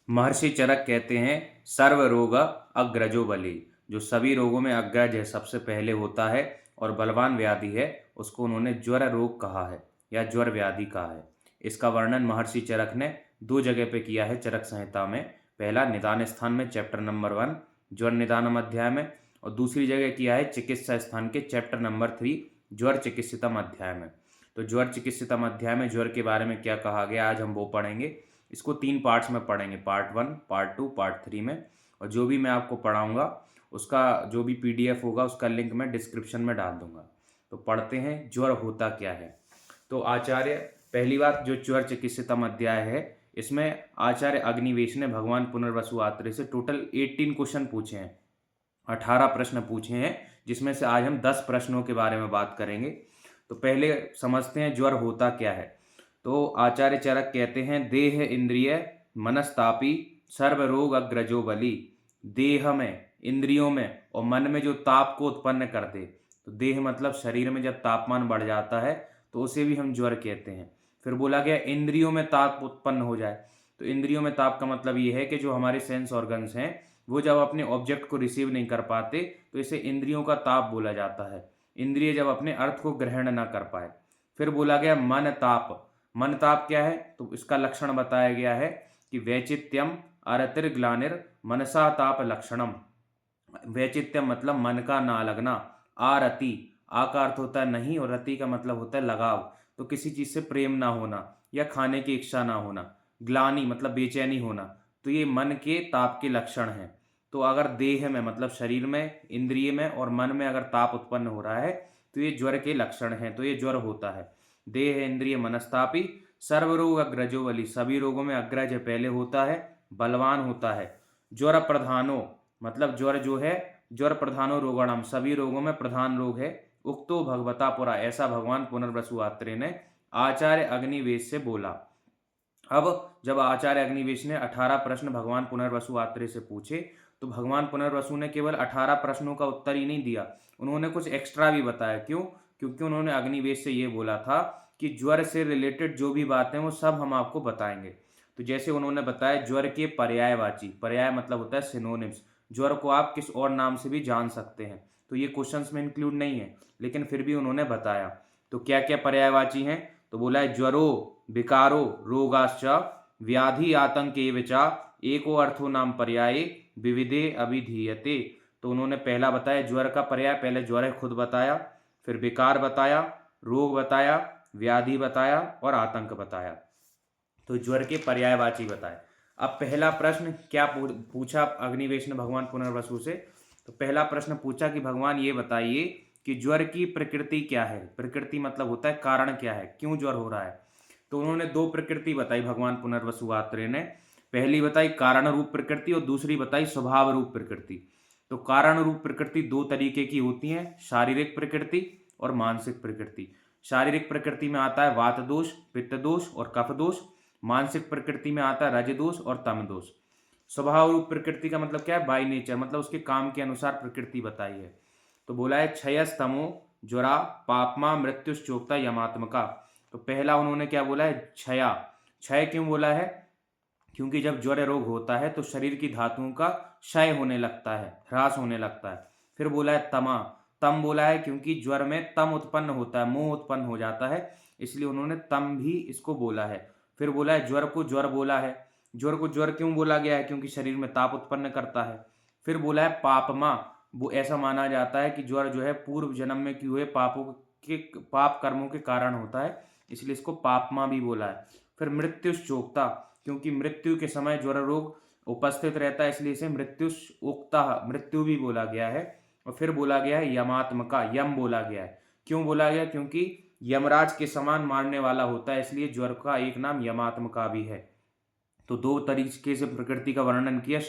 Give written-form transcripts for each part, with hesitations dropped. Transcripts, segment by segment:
महर्षि चरक कहते हैं सर्व रोग अग्रजो बली। जो सभी रोगों में अग्रज है, सबसे पहले होता है और बलवान व्याधि है, उसको उन्होंने ज्वर रोग कहा है या ज्वर व्याधि कहा है। इसका वर्णन महर्षि चरक ने दो जगह पे किया है चरक संहिता में। पहला निदान स्थान में चैप्टर नंबर 1 ज्वर निदानम अध्याय में, और दूसरी जगह किया है चिकित्सा स्थान के चैप्टर नंबर 3 ज्वर चिकित्सितम अध्याय में। तो ज्वर चिकित्सितम अध्याय में ज्वर के बारे में क्या कहा गया, आज हम वो पढ़ेंगे। इसको 3 पार्ट्स में पढ़ेंगे, पार्ट 1, पार्ट 2, पार्ट 3 में। और जो भी मैं आपको पढ़ाऊँगा उसका जो भी पीडीएफ होगा उसका लिंक मैं डिस्क्रिप्शन में डाल दूँगा। तो पढ़ते हैं ज्वर होता क्या है। तो आचार्य, पहली बात जो ज्वर चिकित्सितम अध्याय है, इसमें आचार्य अग्निवेश ने भगवान पुनर्वसु आत्रेय से टोटल 18 क्वेश्चन पूछे हैं, 18 प्रश्न पूछे हैं, जिसमें से आज हम 10 प्रश्नों के बारे में बात करेंगे। तो पहले समझते हैं ज्वर होता क्या है। तो आचार्य चरक कहते हैं देह इंद्रिय मनस्तापी सर्व रोग अग्रजो बली। देह में, इंद्रियों में और मन में जो ताप को उत्पन्न कर दे, तो देह मतलब शरीर में जब तापमान बढ़ जाता है तो उसे भी हम ज्वर कहते हैं। फिर बोला गया इंद्रियों में ताप उत्पन्न हो जाए, तो इंद्रियों में ताप का मतलब ये है कि जो हमारे सेंस ऑर्गन्स हैं वो जब अपने ऑब्जेक्ट को रिसीव नहीं कर पाते तो इसे इंद्रियों का ताप बोला जाता है। इंद्रिय जब अपने अर्थ को ग्रहण ना कर पाए। फिर बोला गया मन ताप। मन ताप क्या है, तो इसका लक्षण बताया गया है कि वैचित्यम अरतिर्ग्लानिर मनसा ताप लक्षणम। वैचित्यम मतलब मन का ना लगना। आरति, आ का अर्थ होता है नहीं और रति का मतलब होता है लगाव, तो किसी चीज से प्रेम ना होना या खाने की इच्छा ना होना। ग्लानि मतलब बेचैनी होना, तो ये मन के ताप के लक्षण हैं। तो अगर देह में मतलब शरीर में, इंद्रिय में और मन में अगर ताप उत्पन्न हो रहा है तो ये ज्वर के लक्षण हैं, तो ये ज्वर होता है। देह इंद्रिय मनस्तापी सर्वरोग अग्रजो बली। सभी रोगों में अग्रज पहले होता है, बलवान होता है। ज्वर प्रधानो मतलब ज्वर जो है, ज्वर प्रधानो रोगणम, सभी रोगों में प्रधान रोग है। उक्तो भगवता पुरा, ऐसा भगवान पुनर्वसु आत्रेय ने आचार्य अग्निवेश से बोला। अब जब आचार्य अग्निवेश ने 18 प्रश्न भगवान पुनर्वसु आत्रेय से पूछे, तो भगवान पुनर्वसु ने केवल 18 प्रश्नों का उत्तर ही नहीं दिया, उन्होंने कुछ एक्स्ट्रा भी बताया। क्यों? क्योंकि उन्होंने अग्निवेश से ये बोला था कि ज्वर से रिलेटेड जो भी बातें वो सब हम आपको बताएंगे। तो जैसे उन्होंने बताया ज्वर के पर्यायवाची, पर्याय मतलब होता है सिनोनिम्स, ज्वर को आप किस और नाम से भी जान सकते हैं। तो ये क्वेश्चंस में इंक्लूड नहीं है, लेकिन फिर भी उन्होंने बताया। तो क्या क्या पर्यायवाची हैं, तो बोला है ज्वरो विकारो रोगाश्च व्याधि आतंक एवचा एको अर्थो नाम पर्याये विविधे अभिधीयते। तो उन्होंने पहला बताया ज्वर का पर्याय, पहले ज्वर है खुद बताया, फिर विकार बताया, रोग बताया, व्याधि बताया और आतंक बताया। तो ज्वर के पर्यायवाची बताए। अब पहला प्रश्न क्या पूछा अग्निवेश ने भगवान पुनर्वसु से, तो पहला प्रश्न पूछा कि भगवान ये बताइए कि ज्वर की प्रकृति क्या है। प्रकृति मतलब होता है कारण क्या है, क्यों ज्वर हो रहा है। तो उन्होंने दो प्रकृति बताई भगवान पुनर्वसु आत्रेय ने। पहली बताई कारण रूप प्रकृति और दूसरी बताई स्वभाव रूप प्रकृति। तो कारण रूप प्रकृति दो तरीके की होती है, शारीरिक प्रकृति और मानसिक प्रकृति। शारीरिक प्रकृति में आता है वात दोष, पित्त दोष और कफ दोष। मानसिक प्रकृति में आता है रज दोष और तम दोष। स्वभाव रूप प्रकृति का मतलब क्या है, बाई नेचर, मतलब उसके काम के अनुसार प्रकृति बताई है। तो बोला है क्षयस्तमो ज्वरा पापमा मृत्युश्चोक्ता यमात्मका। तो पहला उन्होंने क्या बोला है, क्षया। क्षय क्यों बोला है, क्योंकि जब ज्वर रोग होता है तो शरीर की धातुओं का क्षय होने लगता है, ह्रास होने लगता है। फिर बोला है तमा। तम बोला है क्योंकि ज्वर में तम उत्पन्न होता है, मोह उत्पन्न हो जाता है, इसलिए उन्होंने तम भी इसको बोला है। फिर बोला है ज्वर को ज्वर बोला है। ज्वर को ज्वर क्यों बोला गया है, क्योंकि शरीर में ताप उत्पन्न करता है। फिर बोला है पापमा, वो ऐसा माना जाता है कि ज्वर जो है पूर्व जन्म में किए हुए पापों के, पाप कर्मों के कारण होता है, इसलिए इसको पापमा भी बोला है। फिर मृत्युश्चोक्ता, क्योंकि मृत्यु के समय ज्वर रोग उपस्थित रहता है, इसलिए इसे मृत्युश्चोक्ता, मृत्यु भी बोला गया है। और फिर बोला गया है यमात्मका, यम बोला गया है। क्यों बोला गया, क्योंकि यमराज के समान मारने वाला होता है, इसलिए ज्वर का एक नाम यमात्मका भी है। तो दो तरीके से प्रकृति का वर्णन किया,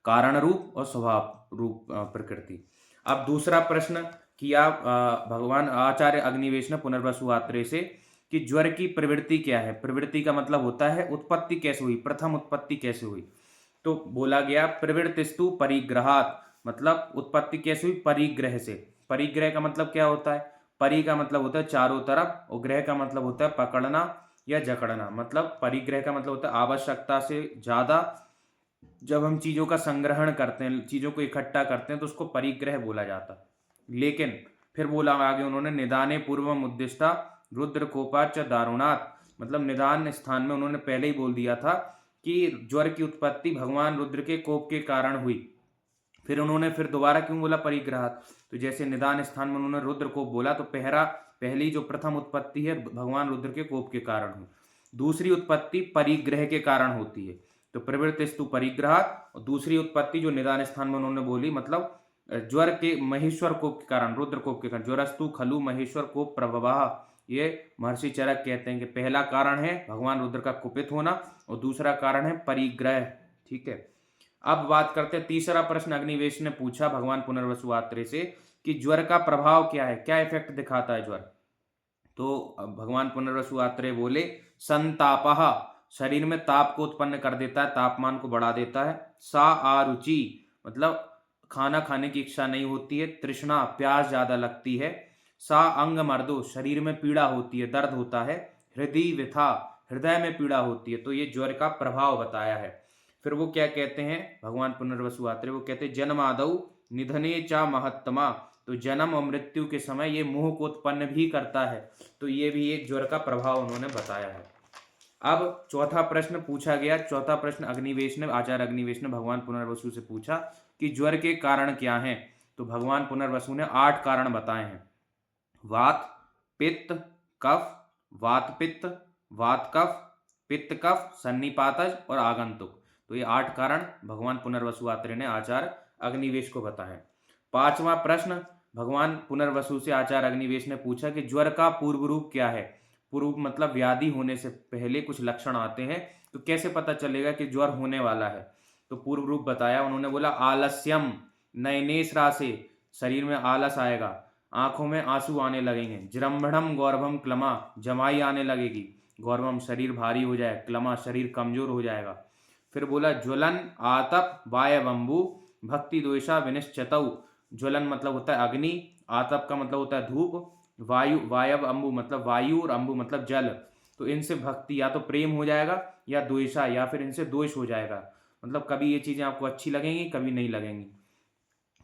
कारण रूप और स्वभाव रूप प्रकृति। अब दूसरा प्रश्न किया भगवान आचार्य अग्निवेश ने पुनर्वसु आत्रेय से कि ज्वर की प्रवृत्ति क्या है। प्रवृत्ति का मतलब होता है उत्पत्ति कैसे हुई, प्रथम उत्पत्ति कैसे हुई। तो बोला गया प्रवृत्तिस्तु परिग्रहात, मतलब उत्पत्ति कैसे हुई, परिग्रह से। परिग्रह का मतलब क्या होता है, परि का मतलब होता है चारों तरफ और ग्रह का मतलब होता है पकड़ना या जकड़ना। मतलब परिग्रह का मतलब होता है आवश्यकता से ज्यादा जब हम चीज़ों का संग्रहण करते हैं, चीज़ों को इकट्ठा करते हैं, तो उसको परिग्रह बोला जाता है। लेकिन फिर बोला आगे उन्होंने, निदाने पूर्वम उद्दिष्टा रुद्र कोपाच दारुणात्, मतलब निदान स्थान में उन्होंने पहले ही बोल दिया था कि ज्वर की उत्पत्ति भगवान रुद्र के कोप के कारण हुई। फिर उन्होंने फिर दोबारा क्यों बोला परिग्रहात, तो जैसे निदान स्थान में उन्होंने रुद्र कोप बोला, तो पहली जो प्रथम उत्पत्ति है भगवान रुद्र के कोप के कारण हुई। दूसरी उत्पत्ति परिग्रह के कारण होती है, तो प्रवृत्तिस्तु परिग्रहात। और दूसरी उत्पत्ति जो निदान स्थान में उन्होंने बोली, मतलब ज्वर के महेश्वर कोप के कारण, रुद्र कोप के कारण, ज्वरस्तु खलु महेश्वर कोप प्रवाह, ये महर्षि चरक कहते हैं कि पहला कारण है भगवान रुद्र का कुपित होना और दूसरा कारण है परिग्रह। ठीक है, अब बात करते हैं तीसरा प्रश्न अग्निवेश ने पूछा भगवान पुनर्वसु आत्रेय से कि ज्वर का प्रभाव क्या है, क्या इफेक्ट दिखाता है ज्वर। तो भगवान पुनर्वसु आत्रेय बोले, संतापः, शरीर में ताप को उत्पन्न कर देता है, तापमान को बढ़ा देता है। सा आरुचि, मतलब खाना खाने की इच्छा नहीं होती है। तृष्णा, प्यास ज्यादा लगती है। सा अंग मर्दो, शरीर में पीड़ा होती है, दर्द होता है। हृदय व्यथा, हृदय में पीड़ा होती है। तो ये ज्वर का प्रभाव बताया है। फिर वो क्या कहते हैं भगवान पुनर्वसु आत्रेय, वो कहते हैं जन्मादौ निधने चा महत्तमा, तो जन्म और मृत्यु के समय ये मोह को उत्पन्न भी करता है। तो ये भी एक ज्वर का प्रभाव उन्होंने बताया है। अब चौथा प्रश्न पूछा गया, चौथा प्रश्न अग्निवेश ने, आचार्य अग्निवेश ने भगवान पुनर्वसु से पूछा कि ज्वर के कारण क्या हैं। तो भगवान पुनर्वसु ने 8 कारण बताए हैं। वात, पित्त, कफ, वात पित्त, वात कफ, पित्त कफ, सन्निपातज और आगंतुक। तो ये 8 कारण भगवान पुनर्वसु आत्रेय ने आचार्य अग्निवेश को बताए। 5वां प्रश्न भगवान पुनर्वसु से आचार्य अग्निवेश ने पूछा कि ज्वर का पूर्व रूप क्या है। पूर्व मतलब व्याधि होने से पहले कुछ लक्षण आते हैं, तो कैसे पता चलेगा कि ज्वर होने वाला है। तो पूर्व रूप बताया उन्होंने, बोला आलस्यम, नयनेश्रासे, शरीर में आलस आएगा, आंखों में आंसू आने लगेंगे। जृंभणम गौरभम क्लमा, जमाई आने लगेगी। गौरभम शरीर भारी हो जाए, क्लमा शरीर कमजोर हो जाएगा। फिर बोला ज्वलन, आतप, वायवंबु, भक्ति द्वेषा विनिश्चतौ। ज्वलन मतलब होता है अग्नि, आतप का मतलब होता है धूप, वायु, वायव अंबु मतलब वायु और अंबु मतलब जल। तो इनसे भक्ति या तो प्रेम हो जाएगा या द्वेषा, या फिर इनसे द्वेष हो जाएगा। मतलब कभी ये चीजें आपको अच्छी लगेंगी, कभी नहीं लगेंगी।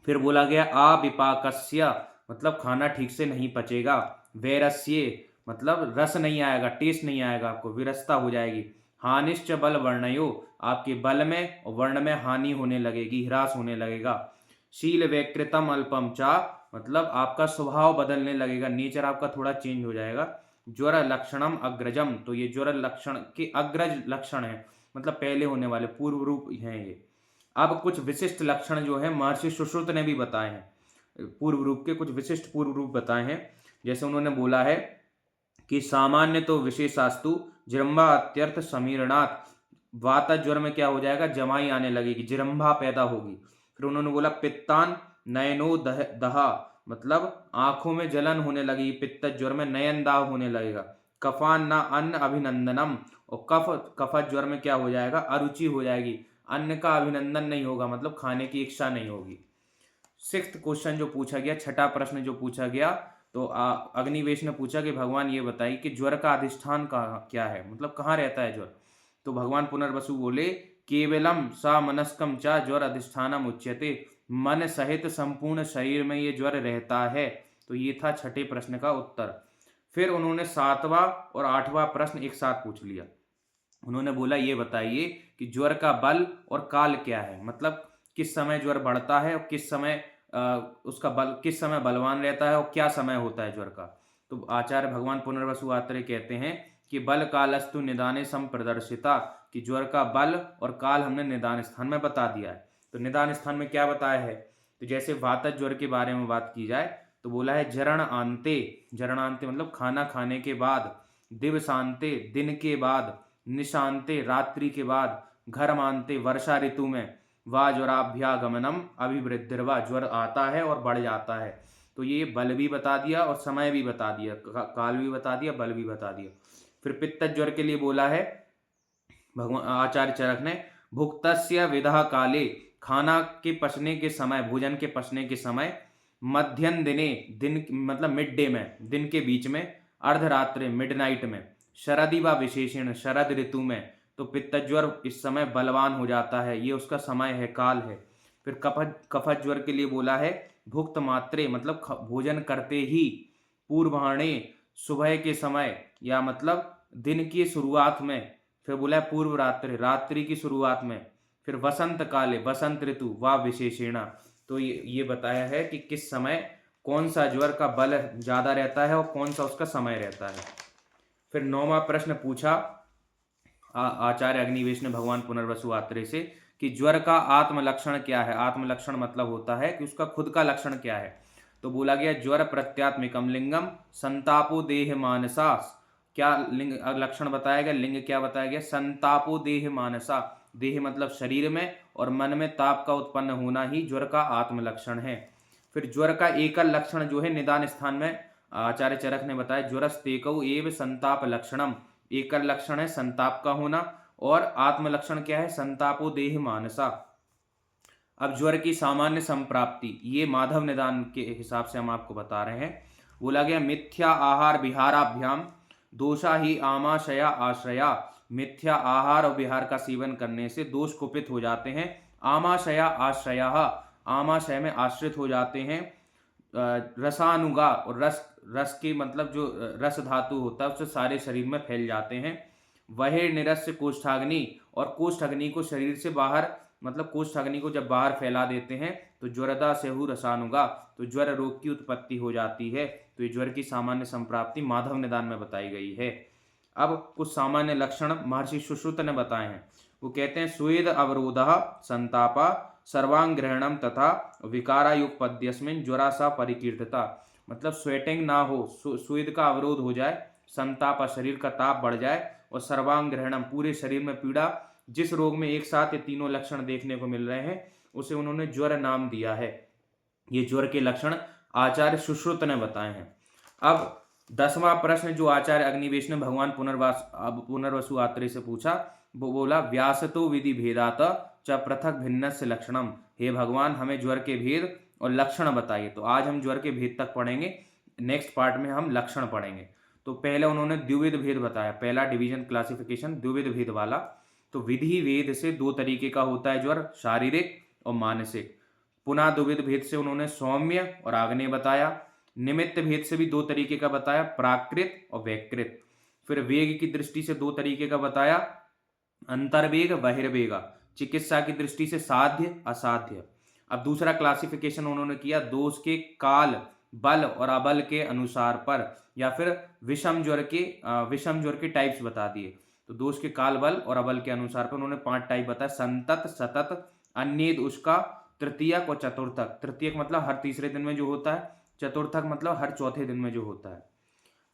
फिर बोला गया अविपाकस्य, मतलब खाना ठीक से नहीं पचेगा। वैरस्य मतलब रस नहीं आएगा, टेस्ट नहीं आएगा आपको, विरसता हो जाएगी। हानिश्च बल वर्णयो, आपके बल में और वर्ण में हानि होने लगेगी, ह्रास होने लगेगा। शील वैकृतम अल्पम चा, मतलब आपका स्वभाव बदलने लगेगा, नेचर आपका थोड़ा चेंज हो जाएगा। ज्वर लक्षणम अग्रजम, तो ये ज्वर लक्षण के अग्रज लक्षण है, मतलब पहले होने वाले पूर्व रूप हैं ये। अब कुछ विशिष्ट लक्षण जो है महर्षि सुश्रुत ने भी बताए हैं, पूर्व रूप के कुछ विशिष्ट पूर्व रूप बताए हैं। जैसे उन्होंने बोला है कि सामान्य तो विशेषास्तु जृंभा अत्यर्थ समीरणात्, वाता ज्वर में क्या हो जाएगा, जमाई आने लगेगी, जृंभा पैदा होगी। फिर उन्होंने बोला पित्तान नयनो दहा, मतलब आंखों में जलन होने लगेगी, पित्त ज्वर में नयन दाह होने लगेगा। कफान न अन्न अभिनंदनम, और कफ ज्वर में क्या हो जाएगा, अरुचि हो जाएगी, अन्न का अभिनंदन नहीं होगा, मतलब खाने की इच्छा नहीं होगी। 6th क्वेश्चन जो पूछा गया, छठा प्रश्न जो पूछा गया, तो अग्निवेश ने पूछा कि भगवान ये बताइए कि ज्वर का अधिष्ठान क्या है, मतलब कहाँ रहता है ज्वर। तो भगवान पुनर्वसु बोले केवलम सा मनस्कम चा ज्वर अधिष्ठानम उच्यते, मन सहित संपूर्ण शरीर में ये ज्वर रहता है। तो ये था छठे प्रश्न का उत्तर। फिर उन्होंने 7वां और 8वां प्रश्न एक साथ पूछ लिया। उन्होंने बोला ये बताइए कि ज्वर का बल और काल क्या है, मतलब किस समय ज्वर बढ़ता है और किस समय उसका बल, किस समय बलवान रहता है और क्या समय होता है ज्वर का। तो आचार्य भगवान पुनर्वसु आत्रेय कहते हैं कि बल कालस्तु निदाने संप्रदर्शिता, कि ज्वर का बल और काल हमने निदान स्थान में बता दिया है। तो निदान स्थान में क्या बताया है, तो जैसे वातज ज्वर के बारे में बात की जाए तो बोला है जरण आंते, जरण आंते मतलब खाना खाने के बाद, दिवसांते दिन के बाद, निशांते रात्रि के बाद, घर मानते वर्षा ऋतु में, वा ज्वराभ्यागमनम अभिवृद्धिर्वा, ज्वर आता है और बढ़ जाता है। तो ये बल भी बता दिया और समय भी बता दिया, काल भी बता दिया, बल भी बता दिया। फिर पित्त ज्वर के लिए बोला है भगवान आचार्य चरक ने, भुक्तस्य विधा काले, खाना के पचने के समय, भोजन के पचने के समय, मध्यन दिने, दिन मतलब मिड डे में, दिन के बीच में, अर्धरात्रि मिडनाइट में, शरदि व विशेषण, शरद ऋतु में, तो पित्त ज्वर इस समय बलवान हो जाता है, ये उसका समय है, काल है। फिर कफत ज्वर के लिए बोला है भुक्त मात्रे, मतलब भोजन करते ही, पूर्वाह्णे, सुबह के समय, या मतलब दिन की शुरुआत में। फिर बोला है पूर्व रात्रि, रात्रि की शुरुआत में। फिर वसंत काले, वसंत ऋतु, व विशेषेणा। तो ये बताया है कि किस समय कौन सा ज्वर का बल ज्यादा रहता है और कौन सा उसका समय रहता है। फिर 9वां प्रश्न पूछा आचार्य अग्निवेश ने भगवान पुनर्वसु आत्रेय से कि ज्वर का आत्म लक्षण क्या है। आत्म लक्षण मतलब होता है कि उसका खुद का लक्षण क्या है। तो बोला गया ज्वर प्रत्यात्मिकम लिंगम संतापो देह मानसा। क्या लिंग लक्षण बताया गया, लिंग क्या बताया गया, संतापो देह मानसा। देह मतलब शरीर में, और मन में ताप का उत्पन्न होना ही ज्वर का आत्म लक्षण है। फिर ज्वर का एकल लक्षण जो है निदान स्थान में आचार्य चरक ने बताया ज्वरस्तेकौ एव संताप लक्षणम। एकल लक्षण है संताप का होना, और आत्म लक्षण क्या है, संतापो देह मानसा। अब ज्वर की सामान्य संप्राप्ति, ये माधव निदान के हिसाब से हम आपको बता रहे हैं। बोला गया मिथ्या आहार विहाराभ्याम दोषा ही आमाशया आश्रया। मिथ्या आहार और विहार का सेवन करने से दोष कुपित हो जाते हैं। आमाशया आश्रया, आमाशय में आश्रित हो जाते हैं। रसानुगा, और रस के मतलब जो रस धातु होता है उससे सारे शरीर में फैल जाते हैं। वह निरस्य कोष्ठाग्नि, और कोष्ठाग्नि को शरीर से बाहर, मतलब कोष्ठाग्नि को जब बाहर फैला देते हैं तो ज्वरदा सेहु रसानुगा, तो ज्वर रोग की उत्पत्ति हो जाती है। तो ये ज्वर की सामान्य संप्राप्ति माधव निदान में बताई गई है। अब कुछ सामान्य लक्षण महर्षि सुश्रुत ने बताए हैं। वो कहते हैं स्वेद अवरोधः संतापा सर्वांग ग्रहणम तथा विकारायुक्पद्यस्मिन् ज्वरा सा परिकीर्तता। मतलब स्वेटिंग ना हो, स्वेद का अवरोध हो जाए, संताप शरीर का ताप बढ़ जाए, और सर्वांग ग्रहणम पूरे शरीर में पीड़ा। जिस रोग में एक साथ ये तीनों लक्षण देखने को मिल रहे हैं उसे उन्होंने ज्वर नाम दिया है। ये ज्वर के लक्षण आचार्य सुश्रुत ने बताए हैं। अब 10वां प्रश्न जो आचार्य अग्निवेश ने भगवान पुनर्वसु आत्रेय से पूछा, वो बोला व्यासतो विधि भेदात च पृथक भिन्नस्य लक्षणम। हे भगवान, हमें ज्वर के भेद और लक्षण बताइए। तो आज हम ज्वर के भेद तक पढ़ेंगे, नेक्स्ट पार्ट में हम लक्षण पढ़ेंगे। तो पहले उन्होंने द्विविध भेद बताया, पहला डिवीजन क्लासिफिकेशन द्विविध भेद वाला। तो विधि भेद से दो तरीके का होता है ज्वर, शारीरिक और मानसिक। पुनः द्विविध भेद से उन्होंने सौम्य और आग्नेय बताया। निमित्त भेद से भी दो तरीके का बताया, प्राकृत और वैकृत। फिर वेग की दृष्टि से दो तरीके का बताया, अंतर्वेग बहिर्वेग। चिकित्सा की दृष्टि से साध्य असाध्य। अब दूसरा क्लासिफिकेशन उन्होंने किया दोष के काल, बल और अबल के अनुसार पर, या फिर विषम ज्वर के टाइप्स बता दिए। तो दोष के काल, बल और अबल के अनुसार पर उन्होंने 5 टाइप बताया, संतत, सतत, अन्येद, उसका, तृतीयक और चतुर्थक। तृतीयक मतलब हर तीसरे दिन में जो होता है, चतुर्थक मतलब हर चौथे दिन में जो होता है।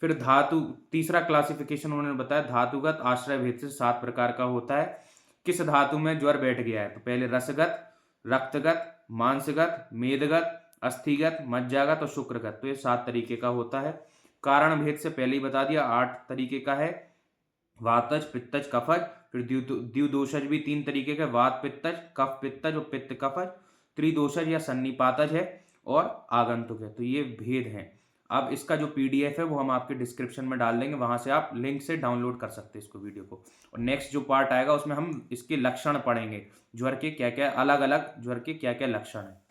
फिर धातु, तीसरा क्लासिफिकेशन उन्होंने बताया धातुगत आश्रय भेद से 7 प्रकार का होता है। किस धातु में ज्वर बैठ गया है, तो पहले रसगत, रक्तगत, मांसगत, मेदगत, अस्थिगत, मज्जागत और शुक्रगत। तो ये 7 तरीके का होता है। कारण भेद से पहले ही बता दिया 8 तरीके का है, वातज, पित्तज, कफज। फिर द्विदोषज भी 3 तरीके का, वात पित्तज, कफ पित्तज और पित्त कफज। त्रिदोषज या सन्निपातज है, और आगंतुक है। तो ये भेद हैं। अब इसका जो PDF है वो हम आपके डिस्क्रिप्शन में डाल देंगे, वहां से आप लिंक से डाउनलोड कर सकते हैं इसको, वीडियो को। और नेक्स्ट जो पार्ट आएगा उसमें हम इसके लक्षण पढ़ेंगे, ज्वर के क्या क्या अलग अलग ज्वर के क्या क्या लक्षण है।